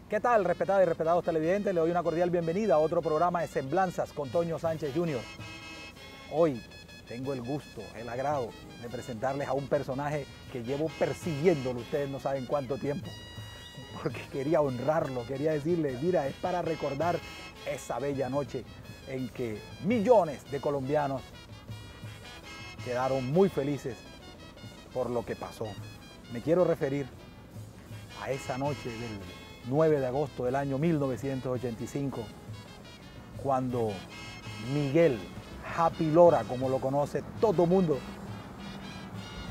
¿Qué tal, respetadas y respetados televidentes? Le doy una cordial bienvenida a otro programa de Semblanzas con Toño Sánchez Jr. Hoy tengo el gusto, el agrado de presentarles a un personaje que llevo persiguiéndolo, ustedes no saben cuánto tiempo, porque quería honrarlo, quería decirle, mira, es para recordar esa bella noche en que millones de colombianos quedaron muy felices por lo que pasó. Me quiero referir a esa noche del 9 de agosto del año 1985, cuando Miguel Happy Lora, como lo conoce todo el mundo,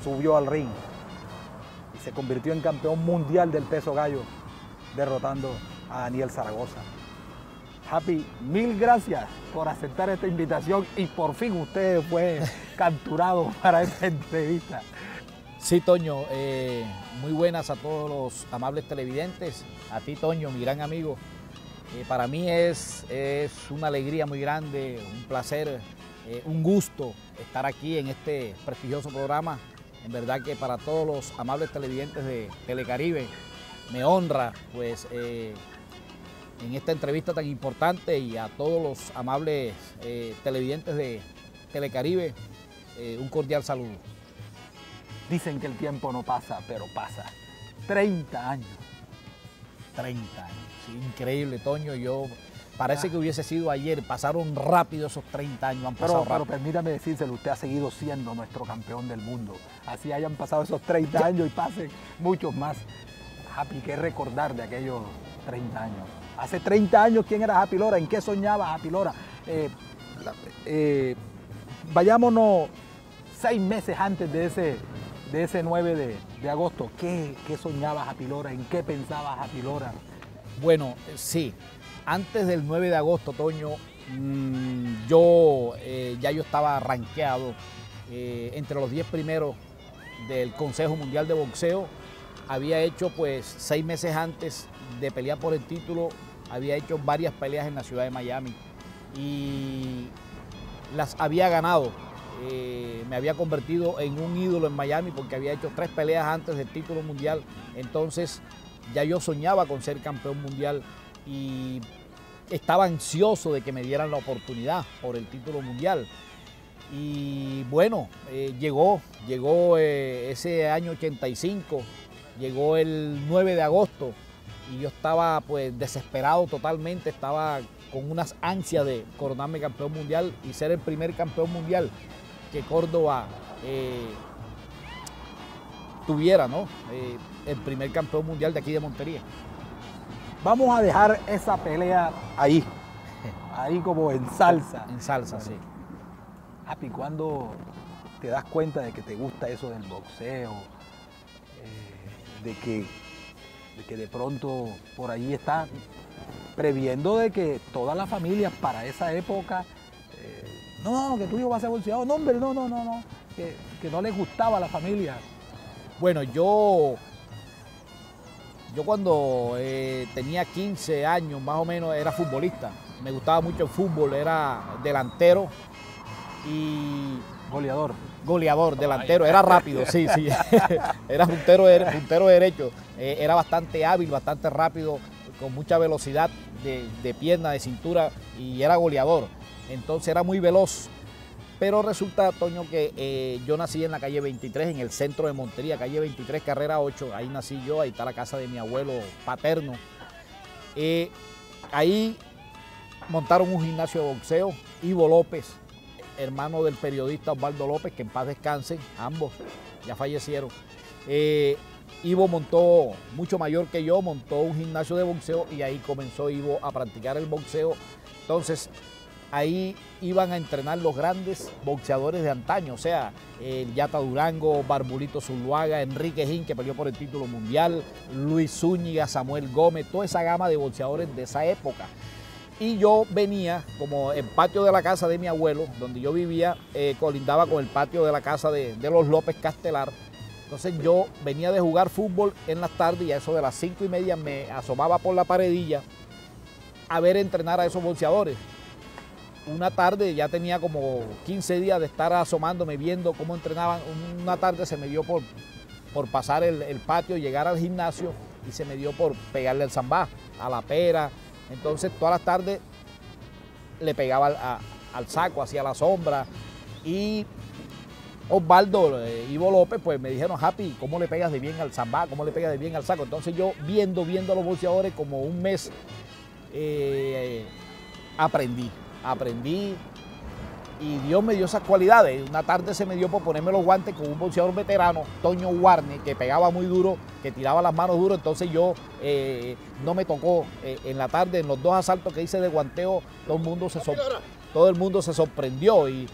subió al ring y se convirtió en campeón mundial del peso gallo, derrotando a Daniel Zaragoza. Happy, mil gracias por aceptar esta invitación y por fin usted fue capturado para esta entrevista. Sí, Toño, muy buenas a todos los amables televidentes, a ti, Toño, mi gran amigo. Para mí es una alegría muy grande, un placer, un gusto estar aquí en este prestigioso programa. En verdad que para todos los amables televidentes de Telecaribe me honra pues en esta entrevista tan importante, y a todos los amables televidentes de Telecaribe un cordial saludo. Dicen que el tiempo no pasa, pero pasa. 30 años. 30 años, sí, increíble, Toño. Parece que hubiese sido ayer, pasaron rápido esos 30 años, han pasado rápido. Pero permítame decírselo, usted ha seguido siendo nuestro campeón del mundo. Así hayan pasado esos 30 años y pasen muchos más. Happy, ¿qué recordar de aquellos 30 años? Hace 30 años, ¿quién era Happy Lora? ¿En qué soñaba Happy Lora? Vayámonos 6 meses antes de ese 9 de agosto. ¿Qué soñaba Happy Lora? ¿En qué pensaba Happy Lora? Bueno, sí, antes del 9 de agosto, Toño, yo estaba rankeado entre los 10 primeros del Consejo Mundial de Boxeo. Había hecho, pues, 6 meses antes de pelear por el título, había hecho varias peleas en la ciudad de Miami y las había ganado. Me había convertido en un ídolo en Miami porque había hecho 3 peleas antes del título mundial. Entonces ya yo soñaba con ser campeón mundial y estaba ansioso de que me dieran la oportunidad por el título mundial. Y bueno, llegó ese año 85, llegó el 9 de agosto y yo estaba pues desesperado totalmente, estaba con unas ansias de coronarme campeón mundial y ser el primer campeón mundial que Córdoba tuviera, ¿no? El primer campeón mundial de aquí de Montería. Vamos a dejar esa pelea ahí como en salsa. En salsa, sí. Happy, ¿cuándo te das cuenta de que te gusta eso del boxeo? De que de pronto por ahí está previendo de que todas las familias para esa época, no, que tu hijo va a ser boxeador, no, hombre, no, que no les gustaba a la familia. Bueno, yo cuando tenía 15 años más o menos era futbolista, me gustaba mucho el fútbol, era delantero y... Goleador, delantero, era rápido, sí, era puntero derecho, era bastante hábil, bastante rápido, con mucha velocidad de pierna, de cintura, y era goleador, entonces era muy veloz. Pero resulta, Toño, que yo nací en la calle 23, en el centro de Montería, calle 23, carrera 8, ahí nací yo, ahí está la casa de mi abuelo paterno. Ahí montaron un gimnasio de boxeo, Ivo López, hermano del periodista Osvaldo López, que en paz descansen, ambos ya fallecieron. Ivo montó, mucho mayor que yo, montó un gimnasio de boxeo y ahí comenzó Ivo a practicar el boxeo. Entonces, ahí iban a entrenar los grandes boxeadores de antaño, o sea, el Yata Durango, Barbulito Zuluaga, Enrique Gin, que peleó por el título mundial, Luis Zúñiga, Samuel Gómez, toda esa gama de boxeadores de esa época. Y yo venía, como el patio de la casa de mi abuelo, donde yo vivía, colindaba con el patio de la casa de los López Castelar. Entonces yo venía de jugar fútbol en las tardes y a eso de las 5:30 me asomaba por la paredilla a ver entrenar a esos boxeadores. Una tarde, ya tenía como 15 días de estar asomándome, viendo cómo entrenaban. Una tarde se me dio por pasar el patio, llegar al gimnasio y se me dio por pegarle el zambá. a la pera. Entonces todas las tardes le pegaba al saco, hacia la sombra. Y Osvaldo, Ivo López, pues me dijeron, Happy, ¿cómo le pegas de bien al zambá? ¿Cómo le pegas de bien al saco? Entonces yo viendo a los boxeadores como un mes, aprendí y Dios me dio esas cualidades. Una tarde se me dio por ponerme los guantes con un boxeador veterano, Toño Warne, que pegaba muy duro, que tiraba las manos duro. Entonces yo no me tocó en la tarde, en los 2 asaltos que hice de guanteo, todo el mundo se sorprendió y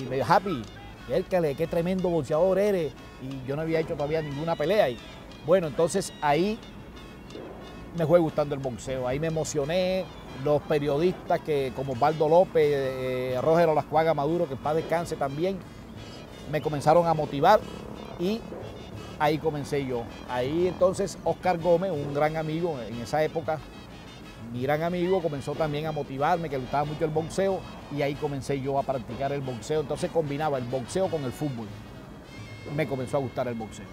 me dijo, Happy, qué tremendo boxeador eres. Y yo no había hecho todavía ninguna pelea. Y bueno, entonces ahí me fue gustando el boxeo, ahí me emocioné. Los periodistas como Osvaldo López, Roger Olascuaga Maduro, que en paz descanse también, me comenzaron a motivar y ahí comencé yo. Ahí entonces Oscar Gómez, un gran amigo en esa época, mi gran amigo, comenzó también a motivarme, que le gustaba mucho el boxeo, y ahí comencé yo a practicar el boxeo. Entonces combinaba el boxeo con el fútbol. Me comenzó a gustar el boxeo.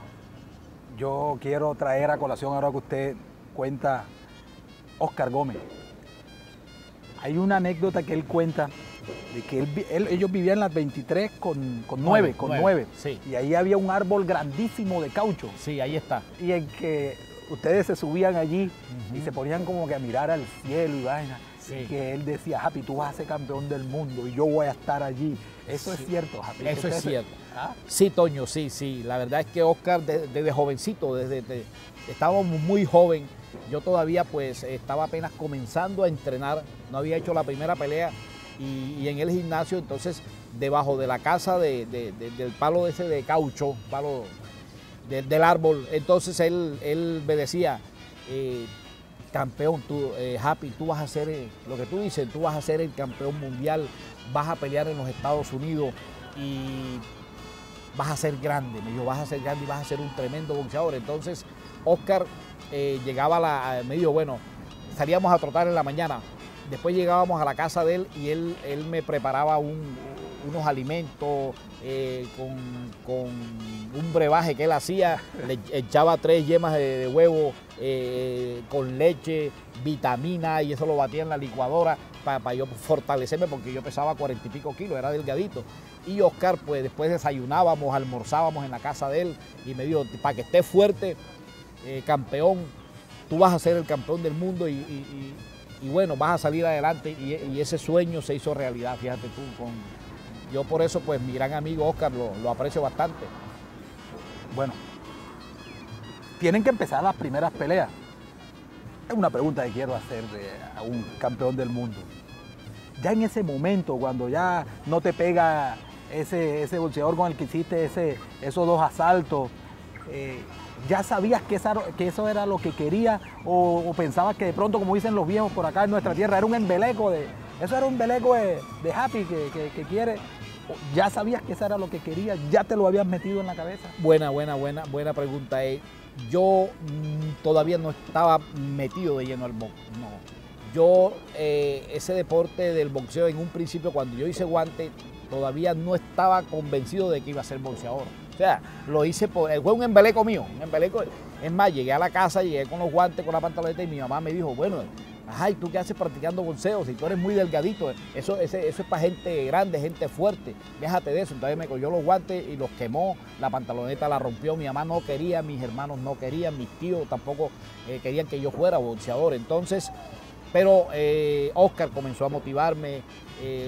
Yo quiero traer a colación, ahora que usted cuenta, Oscar Gómez. Hay una anécdota que él cuenta de que ellos vivían en las 23 con 9. Sí. Y ahí había un árbol grandísimo de caucho. Sí, ahí está. Y en que ustedes se subían allí y se ponían como que a mirar al cielo y vaina. Sí. Y que él decía, Happy, tú vas a ser campeón del mundo y yo voy a estar allí. Eso es cierto, Happy. Eso es cierto. ¿Ah? Sí, Toño, sí. La verdad es que Oscar, desde jovencito, estábamos muy joven. Yo todavía pues estaba apenas comenzando a entrenar, no había hecho la primera pelea y en el gimnasio, entonces debajo de la casa del palo ese de caucho, palo del árbol, entonces él me decía, campeón, tú, Happy, tú vas a ser, lo que tú dices, tú vas a ser el campeón mundial, vas a pelear en los Estados Unidos y vas a ser grande, me dijo, vas a ser grande y vas a ser un tremendo boxeador. Entonces Oscar llegaba me dijo, bueno, salíamos a trotar en la mañana, después llegábamos a la casa de él y él me preparaba unos alimentos con un brebaje que él hacía, le echaba 3 yemas de huevo con leche, vitamina, y eso lo batía en la licuadora para yo fortalecerme, porque yo pesaba 40 y pico kilos, era delgadito. Y Oscar, pues después desayunábamos, almorzábamos en la casa de él y me dijo, para que estés fuerte, campeón, tú vas a ser el campeón del mundo y bueno, vas a salir adelante, y ese sueño se hizo realidad, fíjate tú. Yo por eso, pues mi gran amigo Oscar lo aprecio bastante. Bueno, tienen que empezar las primeras peleas. Es una pregunta que quiero hacer a un campeón del mundo. Ya en ese momento, cuando ya no te pega ese boxeador con el que hiciste esos 2 asaltos, ¿ya sabías que eso era lo que querías o pensabas que de pronto, como dicen los viejos por acá en nuestra tierra, era un embeleco eso era un embeleco de Happy que quiere? ¿Ya sabías que eso era lo que querías? ¿Ya te lo habías metido en la cabeza? Buena pregunta. Yo todavía no estaba metido de lleno al box, no. Yo, ese deporte del boxeo, en un principio, cuando yo hice guante, todavía no estaba convencido de que iba a ser boxeador. O sea, lo hice fue un embeleco mío, un embeleco. Es más, llegué a la casa, llegué con los guantes, con la pantaloneta, y mi mamá me dijo, bueno, ay, ¿tú qué haces practicando boxeo? Si tú eres muy delgadito, eso es para gente grande, gente fuerte, déjate de eso. Entonces me cogió los guantes y los quemó, la pantaloneta la rompió, mi mamá no quería, mis hermanos no querían, mis tíos tampoco querían que yo fuera boxeador. Entonces, pero Oscar comenzó a motivarme,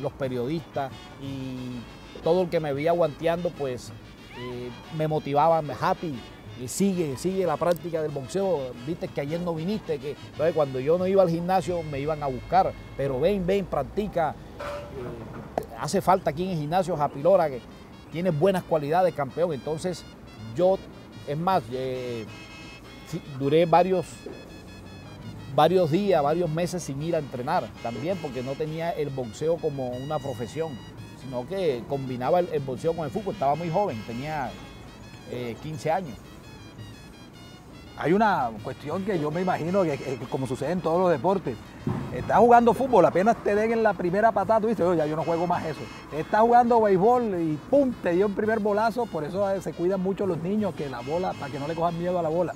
los periodistas y todo el que me veía guanteando, pues me motivaban, Happy, sigue la práctica del boxeo, viste que ayer no viniste, entonces cuando yo no iba al gimnasio me iban a buscar, pero ven, practica, hace falta aquí en el gimnasio Happy Lora, que tiene buenas cualidades, campeón. Entonces yo, es más, duré varios días, varios meses sin ir a entrenar, también porque no tenía el boxeo como una profesión, sino que combinaba el boxeo con el fútbol. Estaba muy joven, tenía 15 años. Hay una cuestión que yo me imagino que como sucede en todos los deportes. Estás jugando fútbol, apenas te den en la primera patada, tú dices, oye, ya yo no juego más eso. Estás jugando béisbol y pum, te dio un primer bolazo, por eso se cuidan mucho los niños, que la bola, para que no le cojan miedo a la bola.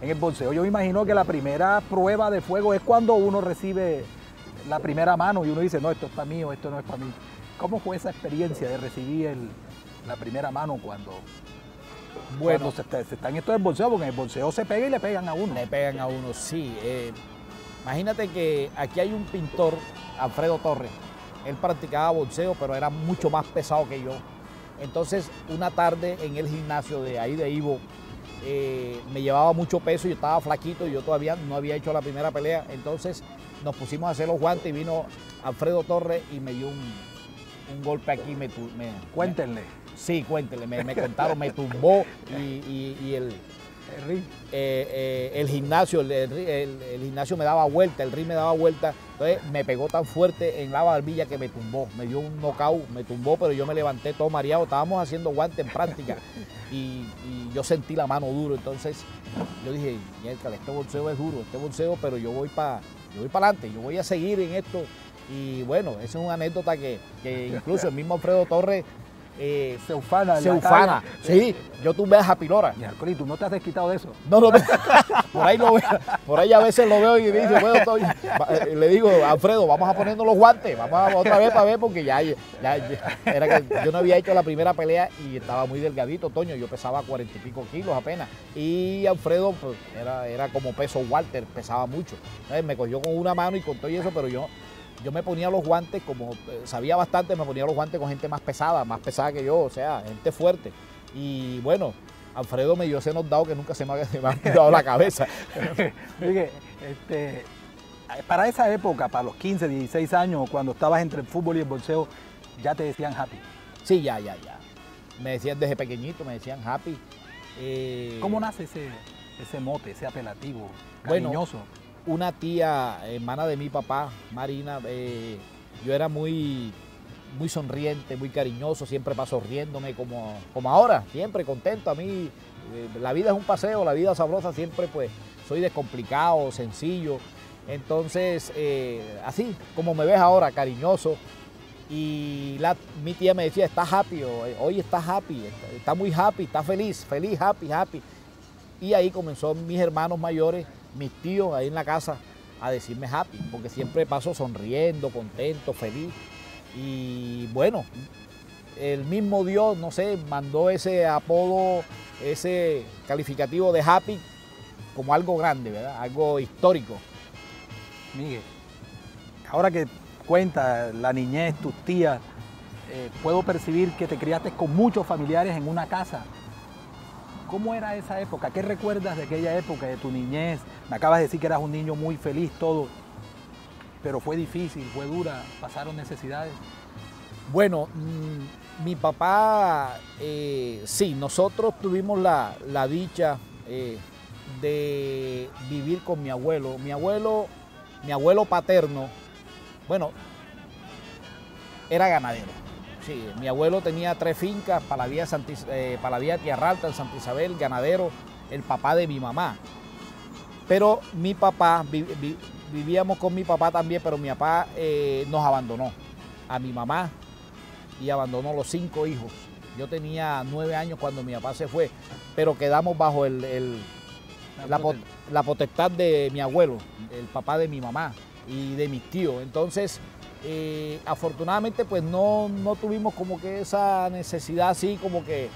En el boxeo yo me imagino que la primera prueba de fuego es cuando uno recibe la primera mano y uno dice, no, esto es para mí o esto no es para mí. ¿Cómo fue esa experiencia de recibir la primera mano cuando se está en esto del boxeo? Porque en el boxeo se pega y le pegan a uno. Le pegan a uno, sí. Imagínate que aquí hay un pintor, Alfredo Torres. Él practicaba boxeo, pero era mucho más pesado que yo. Entonces, una tarde en el gimnasio de ahí de Ivo, me llevaba mucho peso, yo estaba flaquito y yo todavía no había hecho la primera pelea. Entonces, nos pusimos a hacer los guantes y vino Alfredo Torres y me dio un golpe aquí. Cuéntenle. Sí, cuéntenle, me contaron, me tumbó y el gimnasio, el gimnasio me daba vuelta, el ring me daba vuelta, entonces me pegó tan fuerte en la barbilla que me tumbó, me dio un knockout, me tumbó, pero yo me levanté todo mareado, estábamos haciendo guantes en práctica y yo sentí la mano duro, entonces yo dije, este boxeo es duro, este boxeo, pero yo voy para adelante, yo voy a seguir en esto y bueno, esa es una anécdota que incluso el mismo Alfredo Torres se ufana. Sí, yo tumbé a Japilora. Y ¿tú no te has desquitado de eso? No, por ahí lo veo, por ahí a veces lo veo y me dice, bueno, le digo, Alfredo, vamos a ponernos los guantes, vamos otra vez para ver, porque ya era que yo no había hecho la primera pelea y estaba muy delgadito, Toño, yo pesaba 40 y pico kilos apenas. Y Alfredo pues, era como peso Walter, pesaba mucho. Entonces, me cogió con una mano y con todo eso, pero yo me ponía los guantes, como sabía bastante, me ponía los guantes con gente más pesada que yo, o sea, gente fuerte. Y bueno, Alfredo me dio ese knockdown que nunca se me ha quedado la cabeza. Oye, para esa época, para los 15, 16 años, cuando estabas entre el fútbol y el boxeo, ¿ya te decían Happy? Sí, ya. Me decían desde pequeñito, me decían Happy. ¿Cómo nace ese mote, ese apelativo cariñoso? Bueno, una tía, hermana de mi papá, Marina, yo era muy sonriente, muy cariñoso, siempre paso riéndome como ahora, siempre contento. A mí la vida es un paseo, la vida sabrosa, siempre pues soy descomplicado, sencillo. Entonces, así como me ves ahora, cariñoso. Y mi tía me decía, ¿estás happy? Hoy estás happy, está muy happy, está feliz, happy. Y ahí comenzó mis hermanos mayores, mis tíos ahí en la casa a decirme Happy, porque siempre paso sonriendo, contento, feliz. Y bueno, el mismo Dios, no sé, mandó ese apodo, ese calificativo de Happy como algo grande, ¿verdad? Algo histórico. Miguel, ahora que cuenta la niñez, tus tías, puedo percibir que te criaste con muchos familiares en una casa. ¿Cómo era esa época? ¿Qué recuerdas de aquella época, de tu niñez? Me acabas de decir que eras un niño muy feliz, todo, pero fue difícil, fue dura, pasaron necesidades. Bueno, mi papá, sí, nosotros tuvimos la dicha de vivir con mi abuelo. Mi abuelo paterno, bueno, era ganadero. Sí, mi abuelo tenía 3 fincas para la vía Tierra Alta, en Santa Isabel, ganadero, el papá de mi mamá. Pero mi papá, vivíamos con mi papá también, pero mi papá nos abandonó a mi mamá y abandonó los 5 hijos. Yo tenía 9 años cuando mi papá se fue, pero quedamos bajo la potestad de mi abuelo, el papá de mi mamá y de mis tíos. Entonces, afortunadamente pues no tuvimos como que esa necesidad así como que,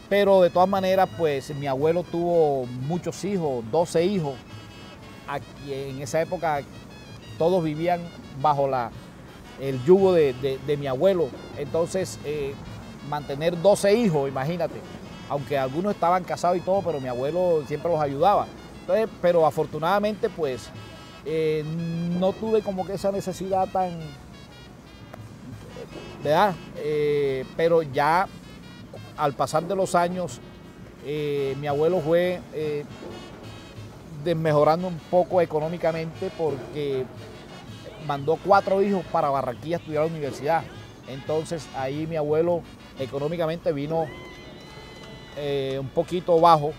pero de todas maneras pues mi abuelo tuvo muchos hijos, 12 hijos. Aquí, en esa época todos vivían bajo el yugo de mi abuelo. Entonces mantener 12 hijos, imagínate, aunque algunos estaban casados y todo, pero mi abuelo siempre los ayudaba. Entonces, pero afortunadamente pues no tuve como que esa necesidad tan, ¿verdad? Pero ya al pasar de los años, mi abuelo fue desmejorando un poco económicamente porque mandó 4 hijos para Barranquilla a estudiar a la universidad. Entonces ahí mi abuelo económicamente vino un poquito bajo.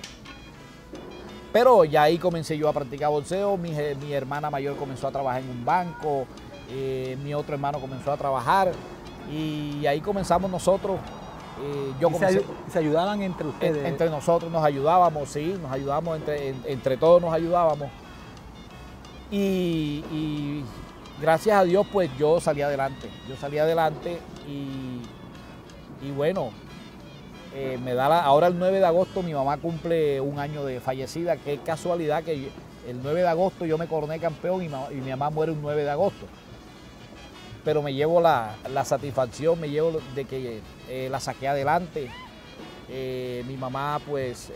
Pero ya ahí comencé yo a practicar boxeo, mi hermana mayor comenzó a trabajar en un banco, mi otro hermano comenzó a trabajar y ahí comenzamos nosotros yo ¿Y comencé... se ayudaban entre ustedes? Entre nosotros nos ayudábamos, sí, nos ayudábamos, entre todos nos ayudábamos. Y gracias a Dios, pues yo salí adelante. Y bueno, ahora el 9 de agosto mi mamá cumple un año de fallecida. Qué casualidad que el 9 de agosto yo me coroné campeón y mi mamá muere un 9 de agosto. Pero me llevo la satisfacción, me llevo de que la saqué adelante. Mi mamá pues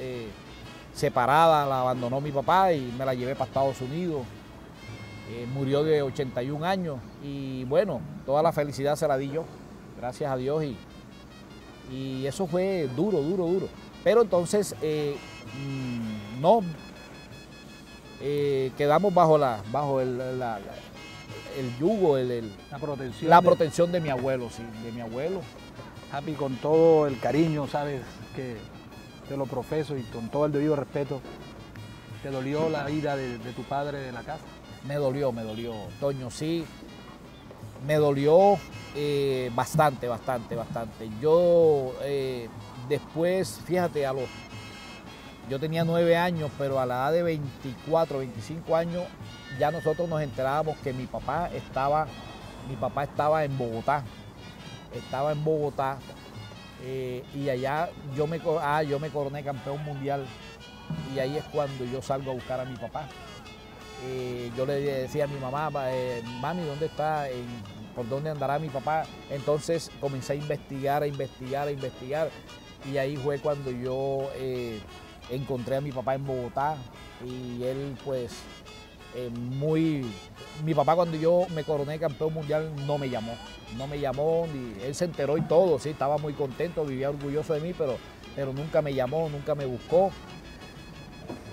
separada, la abandonó mi papá y me la llevé para Estados Unidos. Murió de 81 años y bueno, toda la felicidad se la di yo, gracias a Dios, y eso fue duro. Pero entonces quedamos bajo el yugo, la protección de mi abuelo, sí, de mi abuelo. Happy, con todo el cariño, sabes que te lo profeso y con todo el debido respeto, ¿te dolió la vida de tu padre de la casa? Me dolió, Toño, sí, me dolió bastante. Yo después, fíjate, yo tenía 9 años, pero a la edad de 24, 25 años, ya nosotros nos enterábamos que mi papá estaba en Bogotá. Y allá yo me coroné campeón mundial y ahí es cuando yo salgo a buscar a mi papá. Yo le decía a mi mamá, mami, ¿dónde está? ¿Por dónde andará mi papá? Entonces comencé a investigar y ahí fue cuando yo encontré a mi papá en Bogotá y él pues mi papá cuando yo me coroné campeón mundial no me llamó, ni él se enteró y todo, sí, estaba muy contento, vivía orgulloso de mí, pero nunca me llamó, nunca me buscó.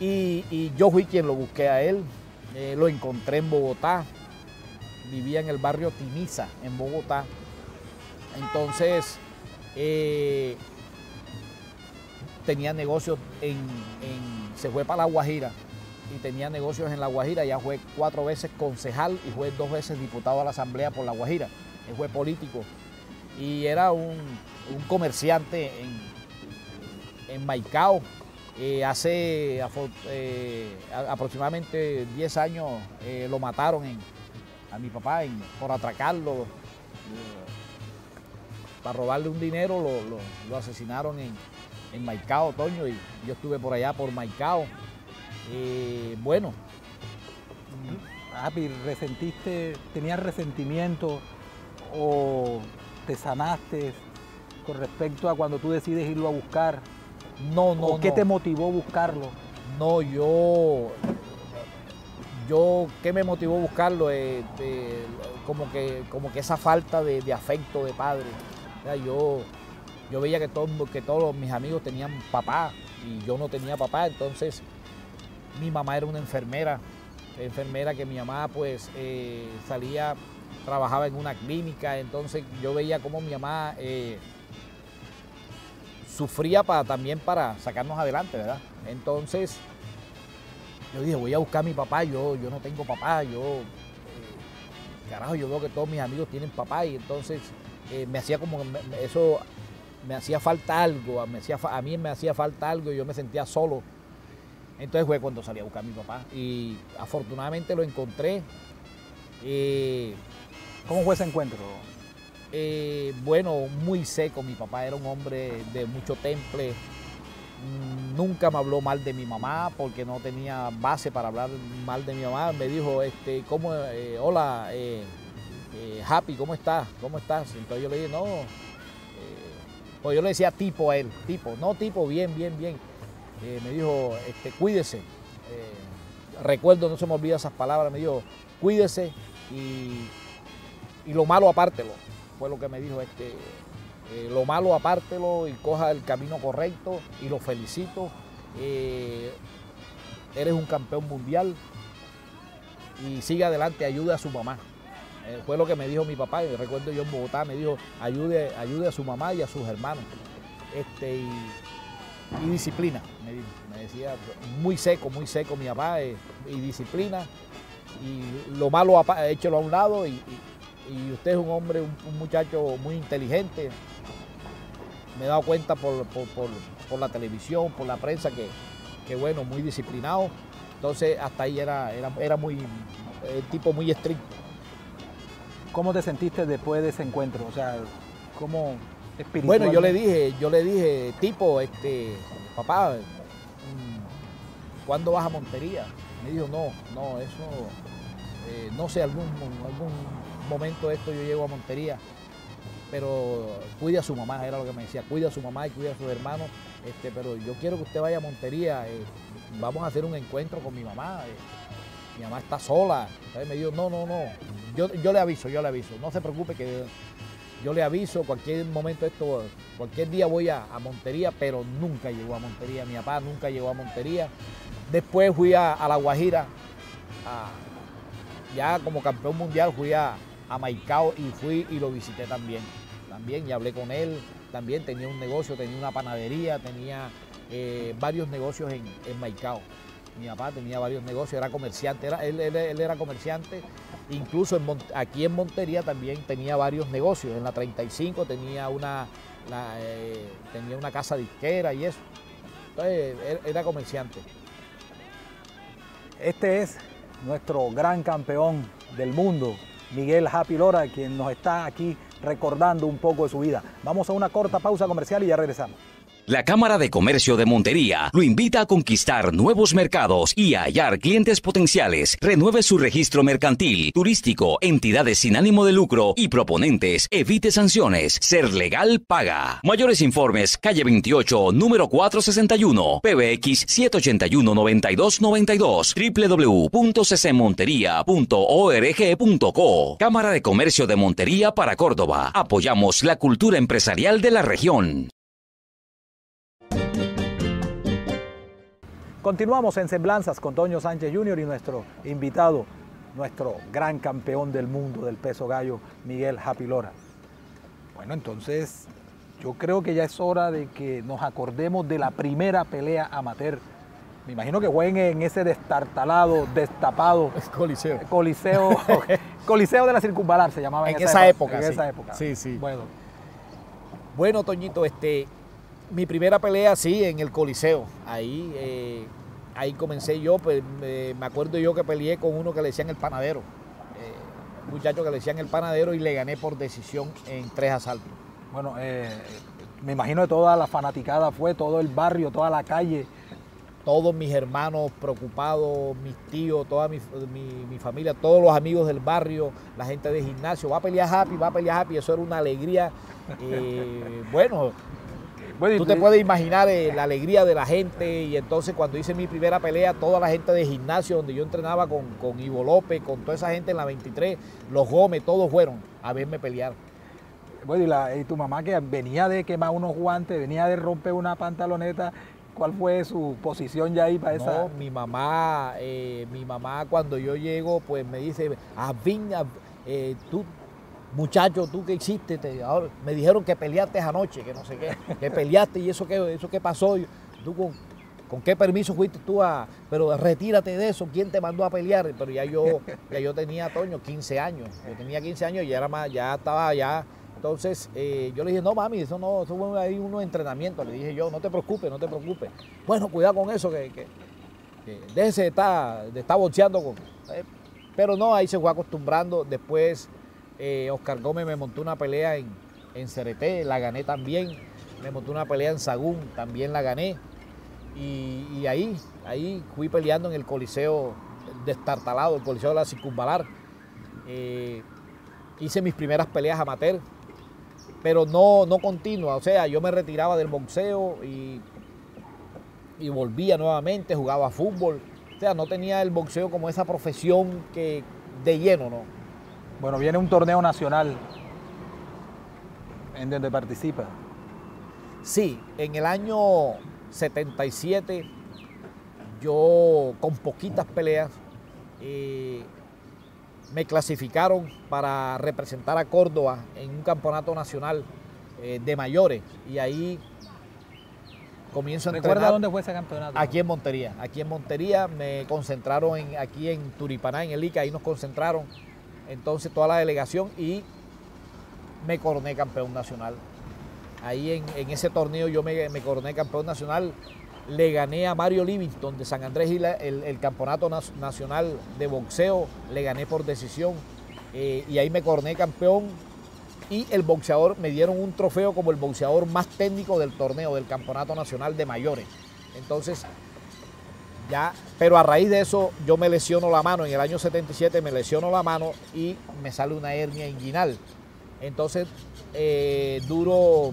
Y yo fui quien lo busqué a él, lo encontré en Bogotá, vivía en el barrio Tiniza, en Bogotá. Entonces, tenía negocios se fue para La Guajira y tenía negocios en La Guajira, ya fue 4 veces concejal y fue 2 veces diputado a la Asamblea por La Guajira, él fue político y era un comerciante en Maicao. Hace aproximadamente 10 años lo mataron a mi papá por atracarlo, para robarle un dinero, lo asesinaron en Maicao, Toño, y yo estuve por allá por Maicao. Bueno. Happy, tenías resentimiento o te sanaste con respecto a cuando tú decides irlo a buscar? No. ¿Qué te motivó buscarlo? No, ¿qué me motivó a buscarlo? Como que esa falta de afecto de padre. O sea, yo veía que todos mis amigos tenían papá y yo no tenía papá, entonces mi mamá era una enfermera que mi mamá pues trabajaba en una clínica, entonces yo veía cómo mi mamá sufría también para sacarnos adelante, ¿verdad? Entonces yo dije, voy a buscar a mi papá, yo no tengo papá, carajo, yo veo que todos mis amigos tienen papá y entonces me hacía como eso, me hacía falta algo, a mí me hacía falta algo y yo me sentía solo. Entonces fue cuando salí a buscar a mi papá y afortunadamente lo encontré. ¿Cómo fue ese encuentro? Bueno, muy seco. Mi papá era un hombre de mucho temple. Nunca me habló mal de mi mamá porque no tenía base para hablar mal de mi mamá. Me dijo, hola, Happy, ¿cómo estás? Entonces yo le dije, no. Pues yo le decía tipo a él, bien. Me dijo, cuídese. Recuerdo, no se me olvida esas palabras, me dijo, cuídese y lo malo apártelo. Fue lo que me dijo, lo malo apártelo y coja el camino correcto y lo felicito. Eres un campeón mundial y sigue adelante, ayude a su mamá. Fue lo que me dijo mi papá, y recuerdo yo en Bogotá, me dijo, ayude a su mamá y a sus hermanos. Y disciplina, me decía, muy seco mi papá, y disciplina, y lo malo échelo a un lado, y usted es un hombre, un muchacho muy inteligente, me he dado cuenta por la televisión, por la prensa, que bueno, muy disciplinado. Entonces hasta ahí era muy tipo muy estricto. ¿Cómo te sentiste después de ese encuentro? O sea, ¿cómo espiritualmente? Bueno, yo le dije, tipo, papá, ¿cuándo vas a Montería? Me dijo, no, eso, no sé, algún momento de esto yo llego a Montería, pero cuide a su mamá, era lo que me decía, cuida a su mamá y cuida a sus hermanos, pero yo quiero que usted vaya a Montería, vamos a hacer un encuentro con mi mamá. Mi mamá está sola. Entonces me dijo, no, yo le aviso, no se preocupe que yo le aviso, cualquier momento cualquier día voy a Montería, pero nunca llegó a Montería, mi papá nunca llegó a Montería. Después fui a La Guajira, ya como campeón mundial fui a Maicao y fui y lo visité también y hablé con él, también tenía un negocio, tenía una panadería, tenía varios negocios en Maicao. Mi papá tenía varios negocios, era comerciante, él era comerciante, incluso aquí en Montería también tenía varios negocios, en la 35 tenía una casa disquera y eso, entonces era comerciante. Este es nuestro gran campeón del mundo, Miguel Happy Lora, quien nos está aquí recordando un poco de su vida. Vamos a una corta pausa comercial y ya regresamos. La Cámara de Comercio de Montería lo invita a conquistar nuevos mercados y a hallar clientes potenciales. Renueve su registro mercantil, turístico, entidades sin ánimo de lucro y proponentes. Evite sanciones. Ser legal paga. Mayores informes, calle 28, número 461, PBX 781-9292, www.ccmonteria.org.co. Cámara de Comercio de Montería para Córdoba. Apoyamos la cultura empresarial de la región. Continuamos en Semblanzas con Toño Sánchez Jr. y nuestro invitado, nuestro gran campeón del mundo del peso gallo, Miguel Happy Lora. Bueno, entonces yo creo que ya es hora de que nos acordemos de la primera pelea amateur. Me imagino que jueguen en ese destartalado, destapado Coliseo de la Circunvalar se llamaba en esa época. Sí. Bueno, Toñito, mi primera pelea, sí, en el Coliseo. Ahí comencé yo, pues, me acuerdo yo que peleé con uno que le decían el panadero. Un muchacho que le decían el panadero y le gané por decisión en 3 asaltos. Bueno, me imagino que toda la fanaticada fue, todo el barrio, toda la calle. Todos mis hermanos preocupados, mis tíos, toda mi familia, todos los amigos del barrio, la gente de gimnasio. Va a pelear Happy, eso era una alegría. Bueno, tú te puedes imaginar la alegría de la gente, y entonces cuando hice mi primera pelea, toda la gente de gimnasio donde yo entrenaba con Ivo López, con toda esa gente en la 23, los Gómez, todos fueron a verme pelear. Bueno, y tu mamá, que venía de quemar unos guantes, venía de romper una pantaloneta, ¿cuál fue su posición ya ahí para esa? No, mi mamá cuando yo llego, pues me dice, tú, muchacho, ¿tú qué hiciste? Ahora, me dijeron que peleaste anoche, que no sé qué, que peleaste y eso qué pasó. ¿Tú con qué permiso fuiste tú pero retírate de eso, ¿quién te mandó a pelear? Pero ya yo tenía, Toño, 15 años, yo tenía 15 años y ya estaba. Entonces yo le dije, no mami, eso fue ahí unos entrenamientos, le dije yo, no te preocupes. Bueno, cuidado con eso, que déjese de estar boxeando. Pero no, ahí se fue acostumbrando. Después Oscar Gómez me montó una pelea en Cereté, la gané también. Me montó una pelea en Sagún, también la gané. Y ahí fui peleando en el Coliseo destartalado, el Coliseo de la Circunvalar. Hice mis primeras peleas amateur, pero no continua. O sea, yo me retiraba del boxeo y volvía nuevamente, jugaba fútbol. O sea, no tenía el boxeo como esa profesión de lleno, ¿no? Bueno, viene un torneo nacional en donde participa. Sí, en el año 77, yo con poquitas peleas me clasificaron para representar a Córdoba en un campeonato nacional de mayores, y ahí comienzo a entrenar. ¿Recuerda dónde fue ese campeonato? Aquí en Montería me concentraron aquí en Turipaná, en el ICA, ahí nos concentraron entonces toda la delegación y me coroné campeón nacional. Ahí en ese torneo yo me coroné campeón nacional. Le gané a Mario Livingston de San Andrés Isla el campeonato nacional de boxeo. Le gané por decisión y ahí me coroné campeón. Y el boxeador, me dieron un trofeo como el boxeador más técnico del torneo, del campeonato nacional de mayores. Entonces, ya, pero a raíz de eso yo me lesiono la mano. En el año 77 me lesiono la mano y me sale una hernia inguinal. Entonces, duro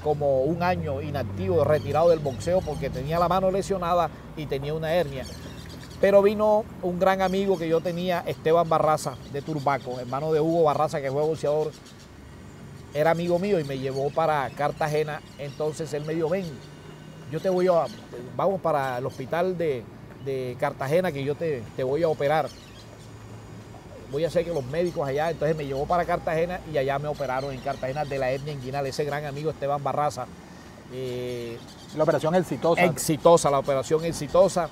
como un año inactivo, retirado del boxeo porque tenía la mano lesionada y tenía una hernia. Pero vino un gran amigo que yo tenía, Esteban Barraza de Turbaco, hermano de Hugo Barraza, que fue boxeador. Era amigo mío y me llevó para Cartagena. Entonces él me dijo, ven, yo te voy vamos para el hospital de Cartagena que yo te voy a operar. Voy a hacer que los médicos allá, entonces me llevó para Cartagena y allá me operaron en Cartagena de la hernia inguinal, ese gran amigo Esteban Barraza. La operación exitosa. Exitosa, la operación exitosa.